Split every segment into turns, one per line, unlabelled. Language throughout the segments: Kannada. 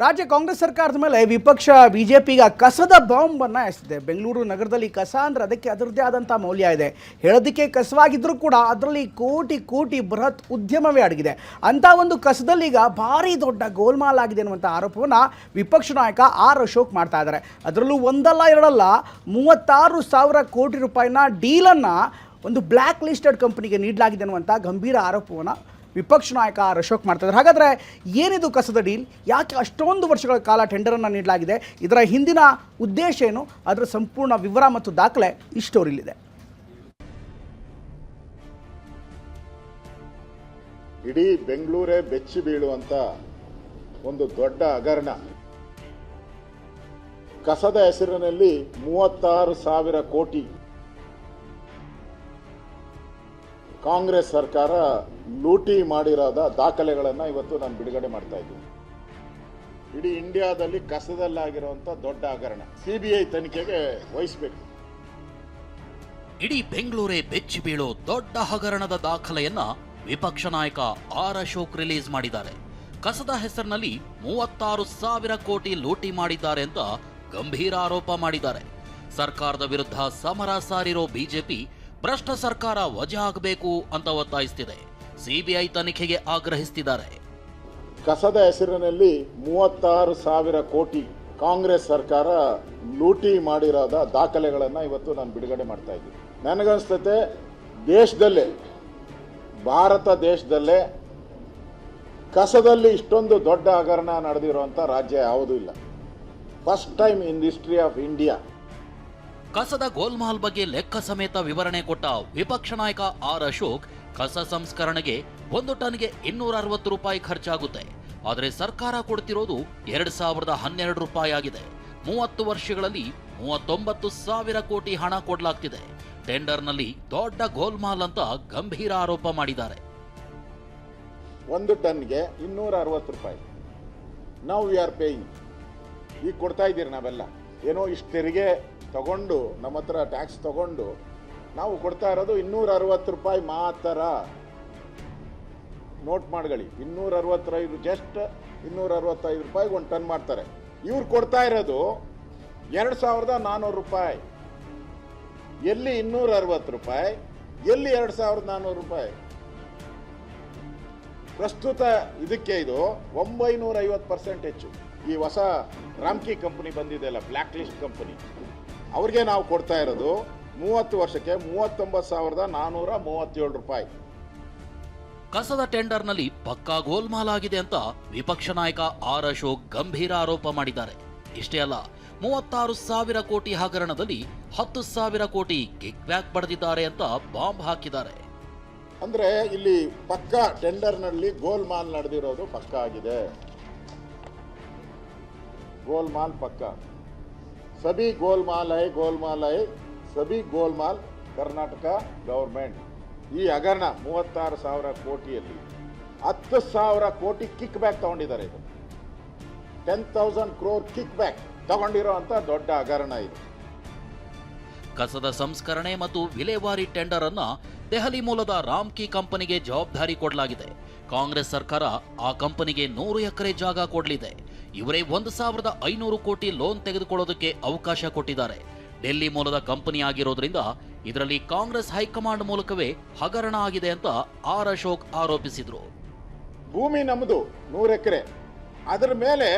ರಾಜ್ಯ ಕಾಂಗ್ರೆಸ್ ಸರ್ಕಾರದ ಮೇಲೆ ವಿಪಕ್ಷ ಬಿಜೆಪಿಗ ಕಸದ ಬಾಂಬನ್ನು ಎಸೆದಿದೆ. ಬೆಂಗಳೂರು ನಗರದಲ್ಲಿ ಕಸ ಅಂದರೆ ಅದಕ್ಕೆ ಅದರದ್ದೇ ಆದಂಥ ಮೌಲ್ಯ ಇದೆ. ಹೇಳೋದಕ್ಕೆ ಕಸವಾಗಿದ್ದರೂ ಕೂಡ ಅದರಲ್ಲಿ ಕೋಟಿ ಕೋಟಿ ಬೃಹತ್ ಉದ್ಯಮವೇ ಅಡಗಿದೆ. ಅಂಥ ಒಂದು ಕಸದಲ್ಲಿ ಈಗ ಭಾರಿ ದೊಡ್ಡ ಗೋಲ್ಮಾಲ್ ಆಗಿದೆ ಅನ್ನುವಂಥ ಆರೋಪವನ್ನು ವಿಪಕ್ಷ ನಾಯಕ ಆರ್ ಅಶೋಕ್ ಮಾಡ್ತಾ ಇದ್ದಾರೆ. ಅದರಲ್ಲೂ ಒಂದಲ್ಲ ಎರಡಲ್ಲ 36,000 ಕೋಟಿ ರೂಪಾಯಿನ ಡೀಲನ್ನು ಒಂದು ಬ್ಲ್ಯಾಕ್ ಲಿಸ್ಟೆಡ್ ಕಂಪನಿಗೆ ನೀಡಲಾಗಿದೆ ಅನ್ನುವಂಥ ಗಂಭೀರ ಆರೋಪವನ್ನು ವಿಪಕ್ಷ ನಾಯಕ ಆರ್ ಅಶೋಕ್ ಮಾಡ್ತಿದ್ದಾರೆ. ಹಾಗಾದರೆ ಏನಿದು ಕಸದ ಡೀಲ್? ಯಾಕೆ ಅಷ್ಟೊಂದು ವರ್ಷಗಳ ಕಾಲ ಟೆಂಡರನ್ನು ನೀಡಲಾಗಿದೆ? ಇದರ ಹಿಂದಿನ ಉದ್ದೇಶ ಏನು? ಅದರ ಸಂಪೂರ್ಣ ವಿವರ ಮತ್ತು ದಾಖಲೆ ಈ ಸ್ಟೋರಿಲಿದೆ.
ಇಡೀ ಬೆಂಗಳೂರೇ ಬೆಚ್ಚಿ ಬೀಳುವಂತ ಒಂದು ದೊಡ್ಡ ಹಗರಣ. ಕಸದ ಹೆಸರಿನಲ್ಲಿ 36,000 ಕೋಟಿ ಕಾಂಗ್ರೆಸ್ ಸರ್ಕಾರ ಲೂಟಿ ಮಾಡಿರೋದ ದಾಖಲೆಗಳನ್ನು ಇವತ್ತು ನಾನು ಬಿಡುಗಡೆ ಮಾಡ್ತಾ ಇದ್ದೀನಿ. ಇಡೀ ಇಂಡಿಯಾದಲ್ಲಿ ಕಸದಲ್ಲಾಗಿರುವಂತ ದೊಡ್ಡ ಹಗರಣ ಸಿಬಿಐ ತನಿಖೆಗೆ ವಹಿಸಬೇಕು.
ಇಡೀ ಬೆಂಗಳೂರೇ ಬೆಚ್ಚಿ ಬೀಳೋ ದೊಡ್ಡ ಹಗರಣದ ದಾಖಲೆಯನ್ನ ವಿಪಕ್ಷ ನಾಯಕ ಆರ್ ಅಶೋಕ್ ರಿಲೀಸ್ ಮಾಡಿದ್ದಾರೆ. ಕಸದ ಹೆಸರಿನಲ್ಲಿ 36,000 ಕೋಟಿ ಲೂಟಿ ಮಾಡಿದ್ದಾರೆ ಅಂತ ಗಂಭೀರ ಆರೋಪ ಮಾಡಿದ್ದಾರೆ. ಸರ್ಕಾರದ ವಿರುದ್ಧ ಸಮರ ಸಾರಿರೋ ಬಿಜೆಪಿ ಭ್ರಷ್ಟ ಸರ್ಕಾರ ವಜಾ ಆಗಬೇಕು ಅಂತ ಒತ್ತಾಯಿಸುತ್ತಿದೆ. ಸಿಬಿಐ ತನಿಖೆಗೆ ಆಗ್ರಹಿಸುತ್ತಿದ್ದಾರೆ.
ಕಸದ ಹೆಸರಿನಲ್ಲಿ 36,000 ಕೋಟಿ ಕಾಂಗ್ರೆಸ್ ಸರ್ಕಾರ ಲೂಟಿ ಮಾಡಿರೋದ ದಾಖಲೆಗಳನ್ನು ಇವತ್ತು ನಾನು ಬಿಡುಗಡೆ ಮಾಡ್ತಾ ಇದ್ದೀನಿ. ನನಗನ್ಸ್ತತೆ ದೇಶದಲ್ಲೇ, ಭಾರತ ದೇಶದಲ್ಲೇ ಕಸದಲ್ಲಿ ಇಷ್ಟೊಂದು ದೊಡ್ಡ ಹಗರಣ ನಡೆದಿರುವಂಥ ರಾಜ್ಯ ಯಾವುದೂ ಇಲ್ಲ. First time in the history of India.
ಕಸದ ಗೋಲ್ಮಾಲ್ ಬಗ್ಗೆ ಲೆಕ್ಕ ಸಮೇತ ವಿವರಣೆ ಕೊಟ್ಟ ವಿಪಕ್ಷ ನಾಯಕ ಆರ್ ಅಶೋಕ್, ಕಸ ಸಂಸ್ಕರಣೆಗೆ 1 ಟನ್ಗೆ 260 ರೂಪಾಯಿ ಖರ್ಚಾಗುತ್ತೆ. ಆದರೆ ಸರ್ಕಾರ ಕೊಡ್ತಿರೋದು 2012 ರೂಪಾಯಿ ಆಗಿದೆ. 30 ವರ್ಷಗಳಲ್ಲಿ 39,000 ಕೋಟಿ ಹಣ ಕೊಡಲಾಗ್ತಿದೆ. ಟೆಂಡರ್ನಲ್ಲಿ ದೊಡ್ಡ ಗೋಲ್ಮಾಲ್ ಅಂತ ಗಂಭೀರ ಆರೋಪ ಮಾಡಿದ್ದಾರೆ.
1 ಟನ್ಗೆ 260 ರೂಪಾಯಿ ನಾವು ವಿ ಆರ್ ಪೇಯಿಂಗ್. ಈಗ ಕೊಡ್ತಾ ಇದ್ದೀರಿ ನಾವೆಲ್ಲ, ಏನೋ ಇಷ್ಟು ತೆರಿಗೆ ತಗೊಂಡು, ನಮ್ಮ ಹತ್ರ ಟ್ಯಾಕ್ಸ್ ತಗೊಂಡು ನಾವು ಕೊಡ್ತಾ ಇರೋದು 260 ರೂಪಾಯಿ ಮಾತ್ರ. ನೋಟ್ ಮಾಡ್ಕೊಳ್ಳಿ, 265, ಜಸ್ಟ್ 265 ರೂಪಾಯಿಗೆ 1 ಟನ್ ಮಾಡ್ತಾರೆ. ಇವ್ರು ಕೊಡ್ತಾ ಇರೋದು 2,400 ರೂಪಾಯಿ. ಎಲ್ಲಿ 260 ರೂಪಾಯಿ, ಎಲ್ಲಿ 2,400 ರೂಪಾಯಿ? ಪ್ರಸ್ತುತ ಇದಕ್ಕೆ ಇದು 950% ಹೆಚ್ಚು. ಈ ಹೊಸ ರಾಮ್ಕಿ ಕಂಪನಿ ಬಂದಿದೆಯಲ್ಲ, ಬ್ಲ್ಯಾಕ್ ಲಿಸ್ಟ್ ಕಂಪನಿ, ಅವ್ರಿಗೆ ನಾವು ಕೊಡ್ತಾ ಇರೋದು 30 ವರ್ಷಕ್ಕೆ 39,437 ರೂಪಾಯಿ.
ಕಸದ ಟೆಂಡರ್ನಲ್ಲಿ ಪಕ್ಕಾ ಗೋಲ್ಮಾಲ್ ಆಗಿದೆ ಅಂತ ವಿಪಕ್ಷ ನಾಯಕ ಆರ್ ಅಶೋಕ್ ಗಂಭೀರ ಆರೋಪ ಮಾಡಿದ್ದಾರೆ. ಇಷ್ಟೇ ಅಲ್ಲ, 36,000 ಕೋಟಿ ಹಗರಣದಲ್ಲಿ 10,000 ಕೋಟಿ ಕಿಕ್ ಬ್ಯಾಕ್ ಪಡೆದಿದ್ದಾರೆ ಅಂತ ಬಾಂಬ್ ಹಾಕಿದ್ದಾರೆ.
ಅಂದ್ರೆ ಇಲ್ಲಿ ಪಕ್ಕಾ ಟೆಂಡರ್ನಲ್ಲಿ ಗೋಲ್ಮಾಲ್ ನಡೆದಿರೋದು ಪಕ್ಕಾ ಆಗಿದೆ. ಗೋಲ್ಮಾಲ್ ಪಕ್ಕಾ. ಸಭಿ ಗೋಲ್ಮಾಲ್ ಹೈ ಸಭಿ ಗೋಲ್ಮಾಲ್ ಕರ್ನಾಟಕ ಗವರ್ಮೆಂಟ್. ಈ ಹಗರಣ 36,000 ಕೋಟಿಯಲ್ಲಿ 10,000 ಕೋಟಿ ಕಿಕ್ ಬ್ಯಾಕ್ ತಗೊಂಡಿದ್ದಾರೆ. ಇದು 10,000 crore ಕಿಕ್ ಬ್ಯಾಕ್ ತಗೊಂಡಿರೋ ಅಂತ ದೊಡ್ಡ ಹಗರಣ ಇದು.
ಕಸದ ಸಂಸ್ಕರಣೆ ಮತ್ತು ವಿಲೇವಾರಿ ಟೆಂಡರ್ ಅನ್ನ ದೆಹಲಿ ಮೂಲದ ರಾಮ್ಕಿ ಕಂಪನಿಗೆ ಜವಾಬ್ದಾರಿ ಕೊಡಲಾಗಿದೆ. ಕಾಂಗ್ರೆಸ್ ಸರ್ಕಾರ ಆ ಕಂಪನಿಗೆ 100 ಎಕರೆ ಜಾಗ ಕೊಡಲಿದೆ. ಇವರೇ 1,500 ಕೋಟಿ ಲೋನ್ ತೆಗೆದುಕೊಳ್ಳೋದಕ್ಕೆ ಅವಕಾಶ ಕೊಟ್ಟಿದ್ದಾರೆ. ಡೆಲ್ಲಿ ಮೂಲದ ಕಂಪನಿ ಆಗಿರೋದ್ರಿಂದ ಇದರಲ್ಲಿ ಕಾಂಗ್ರೆಸ್ ಹೈಕಮಾಂಡ್ ಮೂಲಕವೇ ಹಗರಣ ಆಗಿದೆ ಅಂತ ಆರ್ ಅಶೋಕ್ ಆರೋಪಿಸಿದ್ರು.
ಭೂಮಿ ನಮ್ಮದು 100 ಎಕರೆ, ಅದರ ಮೇಲೆ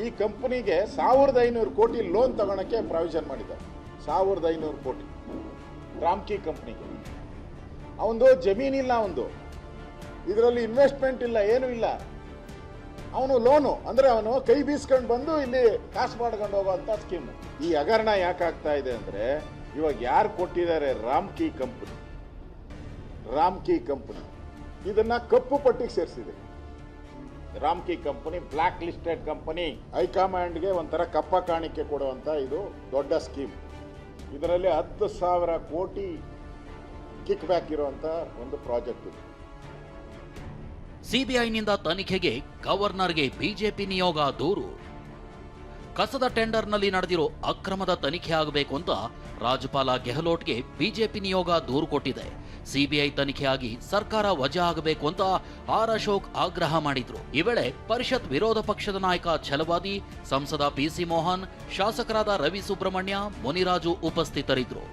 ಈ ಕಂಪನಿಗೆ 1,500 ಕೋಟಿ ಲೋನ್ ತಗೊಳಕ್ಕೆ ಪ್ರಾವಿಷನ್ ಮಾಡಿದ್ದಾರೆ. 1,500 ಕೋಟಿ ರಾಮ್ಕಿ ಕಂಪನಿಗೆ. ಅವನದು ಜಮೀನಿಲ್ಲ, ಅವನದು ಇದರಲ್ಲಿ ಇನ್ವೆಸ್ಟ್ಮೆಂಟ್ ಇಲ್ಲ, ಏನೂ ಇಲ್ಲ. ಅವನು ಲೋನು ಅಂದ್ರೆ ಅವನು ಕೈ ಬೀಸ್ಕೊಂಡು ಬಂದು ಇಲ್ಲಿ ಕಾಸು ಮಾಡ್ಕೊಂಡು ಹೋಗುವಂತ ಸ್ಕೀಮ್. ಈ ಹಗರಣ ಯಾಕೆ ಆಗ್ತಾ ಇದೆ ಅಂದ್ರೆ, ಇವಾಗ ಯಾರು ಕೊಟ್ಟಿದ್ದಾರೆ? ರಾಮ್ಕಿ ಕಂಪನಿ ಇದನ್ನ ಕಪ್ಪು ಪಟ್ಟಿಗೆ ಸೇರಿಸಿದೆ. Ramky company black listed company. ಹೈಕಮಾಂಡ್ಗೆ ಒಂಥರ ಕಪ್ಪ ಕಾಣಿಕೆ ಕೊಡುವಂತ ಇದು ದೊಡ್ಡ ಸ್ಕೀಮ್. ಇದರಲ್ಲಿ 10,000 ಕೋಟಿ ಕಿಕ್ ಬ್ಯಾಕ್ ಇರುವಂತ ಒಂದು ಪ್ರಾಜೆಕ್ಟ್ ಇದು.
ಸಿಬಿಐನಿಂದ ತನಿಖೆಗೆ ಗವರ್ನರ್ಗೆ ಬಿಜೆಪಿ ನಿಯೋಗ ದೂರು. ಕಸದ ಟೆಂಡರ್ನಲ್ಲಿ ನಡೆದಿರೋ ಅಕ್ರಮದ ತನಿಖೆ ಆಗಬೇಕು ಅಂತ ರಾಜ್ಯಪಾಲ ಗೆಹ್ಲೋಟ್ಗೆ ಬಿಜೆಪಿ ನಿಯೋಗ ದೂರು ಕೊಟ್ಟಿದೆ. ಸಿಬಿಐ ತನಿಖೆಯಾಗಿ ಸರ್ಕಾರ ವಜಾ ಆಗಬೇಕು ಅಂತ ಆರ್ ಅಶೋಕ್ ಆಗ್ರಹ ಮಾಡಿದ್ರು. ಈ ವೇಳೆ ಪರಿಷತ್ ವಿರೋಧ ಪಕ್ಷದ ನಾಯಕ ಛಲವಾದಿ, ಸಂಸದ ಪಿಸಿ ಮೋಹನ್, ಶಾಸಕರಾದ ರವಿ ಸುಬ್ರಹ್ಮಣ್ಯ, ಮುನಿರಾಜು ಉಪಸ್ಥಿತರಿದ್ದರು.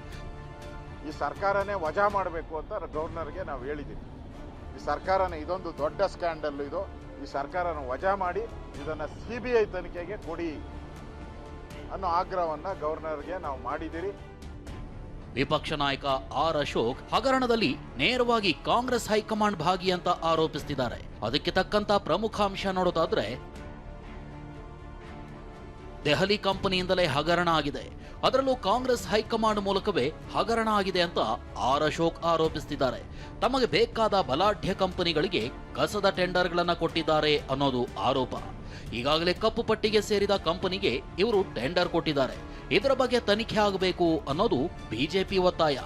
ಈ ಸರ್ಕಾರನೇ ವಜಾ ಮಾಡಬೇಕು ಅಂತ ಗವರ್ನರ್ಗೆ ನಾವು ಹೇಳಿದ್ದೀವಿ. ಈ ಸರ್ಕಾರನ ಇದೊಂದು ದೊಡ್ಡ ಸ್ಕ್ಯಾಂಡಲ್ ಇದು. ಈ ಸರ್ಕಾರನ ವಜಾ ಮಾಡಿ ಇದನ್ನು ಸಿಬಿಐ ತನಿಖೆಗೆ ಕೊಡಿ ಅನ್ನೋ ಆಗ್ರಹವನ್ನು ಗವರ್ನರ್ಗೆ ನಾವು ಮಾಡಿದ್ದೀರಿ.
ವಿಪಕ್ಷ ನಾಯಕ ಆರ್ ಅಶೋಕ್ ಹಗರಣದಲ್ಲಿ ನೇರವಾಗಿ ಕಾಂಗ್ರೆಸ್ ಹೈಕಮಾಂಡ್ ಭಾಗಿ ಅಂತ ಆರೋಪಿಸುತ್ತಿದ್ದಾರೆ. ಅದಕ್ಕೆ ತಕ್ಕಂತ ಪ್ರಮುಖ ಅಂಶ ನೋಡೋದಾದ್ರೆ, ದೆಹಲಿ ಕಂಪನಿಯಿಂದಲೇ ಹಗರಣ ಆಗಿದೆ, ಅದರಲ್ಲೂ ಕಾಂಗ್ರೆಸ್ ಹೈಕಮಾಂಡ್ ಮೂಲಕವೇ ಹಗರಣ ಆಗಿದೆ ಅಂತ ಆರ್ ಅಶೋಕ್ ಆರೋಪಿಸುತ್ತಿದ್ದಾರೆ. ತಮಗೆ ಬೇಕಾದ ಬಲಾಢ್ಯ ಕಂಪನಿಗಳಿಗೆ ಕಸದ ಟೆಂಡರ್ಗಳನ್ನು ಕೊಟ್ಟಿದ್ದಾರೆ ಅನ್ನೋದು ಆರೋಪ. ಈಗಾಗಲೇ ಕಪ್ಪು ಪಟ್ಟಿಗೆ ಸೇರಿದ ಕಂಪನಿಗೆ ಇವರು ಟೆಂಡರ್ ಕೊಟ್ಟಿದ್ದಾರೆ. ಇದರ ಬಗ್ಗೆ ತನಿಖೆ ಆಗಬೇಕು ಅನ್ನೋದು ಬಿಜೆಪಿ ಒತ್ತಾಯ.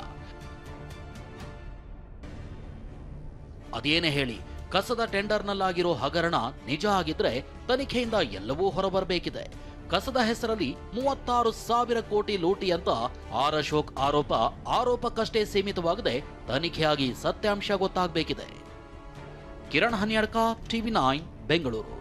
ಅದೇನೇ ಹೇಳಿ, ಕಸದ ಟೆಂಡರ್ನಲ್ಲಾಗಿರೋ ಹಗರಣ ನಿಜ ಆಗಿದ್ರೆ ತನಿಖೆಯಿಂದ ಎಲ್ಲವೂ ಹೊರಬರಬೇಕಿದೆ. ಕಸದ ಹೆಸರಲ್ಲಿ 36,000 ಕೋಟಿ ಲೂಟಿ ಅಂತ ಆರ್ ಅಶೋಕ್ ಆರೋಪಕ್ಕಷ್ಟೇ ಸೀಮಿತವಾಗದೆ ತನಿಖೆಯಾಗಿ ಸತ್ಯಾಂಶ ಗೊತ್ತಾಗಬೇಕಿದೆ. ಕಿರಣ್ ಹನ್ಯಾಡ್ಕ, ಟಿವಿ9 ಬೆಂಗಳೂರು.